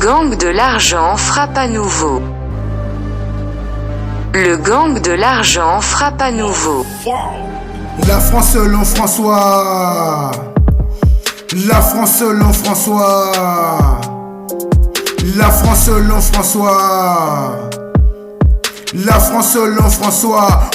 gang de l'argent frappe à nouveau. Le gang de l'argent frappe à nouveau. La France selon François. La France selon François. La France selon François. La France selon François.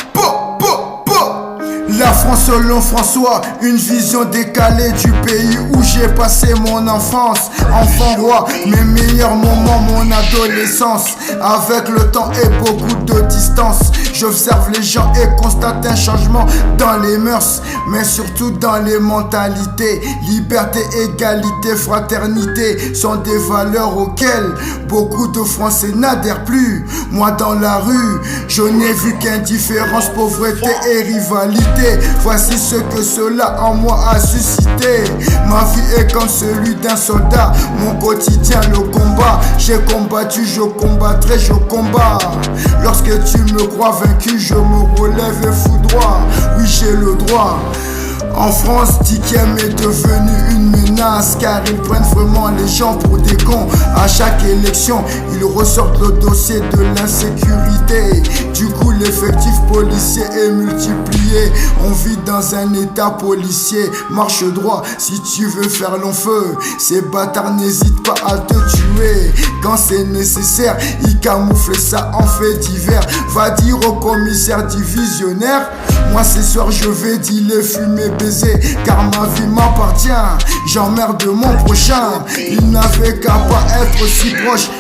La France selon François, une vision décalée du pays où j'ai passé mon enfance. Enfant roi, mes meilleurs moments, mon adolescence. Avec le temps et beaucoup de distance, j'observe les gens et constate un changement dans les mœurs, mais surtout dans les mentalités. Liberté, égalité, fraternité sont des valeurs auxquelles beaucoup de Français n'adhèrent plus. Moi dans la rue, je n'ai vu qu'indifférence, pauvreté et rivalité. Voici ce que cela en moi a suscité. Ma vie est comme celui d'un soldat, mon quotidien le combat. J'ai combattu, je combattrai, je combats. Lorsque tu me crois vaincu, je me relève et foudroie. Oui, j'ai le droit. En France, Tikiem est devenu une menace, car ils prennent vraiment les gens pour des cons. À chaque élection, ils ressortent le dossier de l'insécurité. Du coup, l'effectif policier est multiplié. On vit dans un état policier. Marche droit si tu veux faire long feu. Ces bâtards n'hésitent pas à te tuer. Quand c'est nécessaire, ils camouflent ça en fait divers. Va dire au commissaire divisionnaire, moi ce soir je vais dealer, fumer, baiser, car ma vie m'appartient. J'emmerde mon prochain, il n'avait qu'à pas être si proche.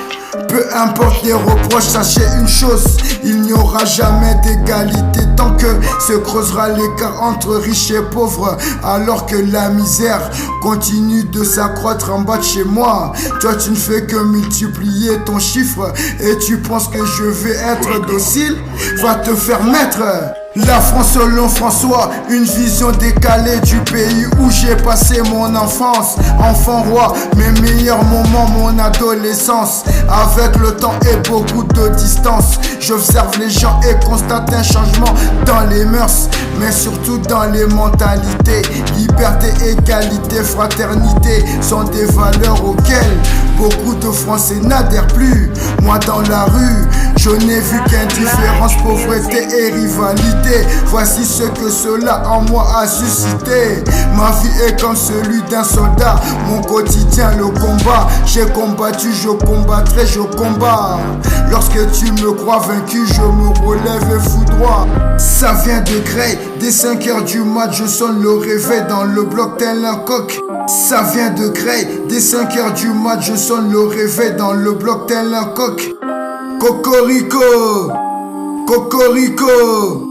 Peu importe les reproches, sachez une chose, il n'y aura jamais d'égalité tant que se creusera l'écart entre riches et pauvres, alors que la misère continue de s'accroître en bas de chez moi. Toi tu ne fais que multiplier ton chiffre et tu penses que je vais être docile? Va te faire mettre. La France selon François, une vision décalée du pays où j'ai passé mon enfance. Enfant roi, mes meilleurs moments, mon adolescence. Avec le temps et beaucoup de distance, j'observe les gens et constate un changement dans les mœurs, mais surtout dans les mentalités. Liberté, égalité, fraternité sont des valeurs auxquelles beaucoup de Français n'adhèrent plus. Moi dans la rue, je n'ai vu qu'indifférence, pauvreté et rivalité. Voici ce que cela en moi a suscité. Ma vie est comme celui d'un soldat, mon quotidien le combat. J'ai combattu, je combattrai, je combats. Lorsque tu me crois vaincu, je me relève et foudroie. Ça vient de Creil, dès 5 heures du mat, je sonne le réveil dans le bloc tel un coq. Ça vient de Creil, dès 5 heures du mat, je sonne le réveil dans le bloc tel un coq. Cocorico, Cocorico.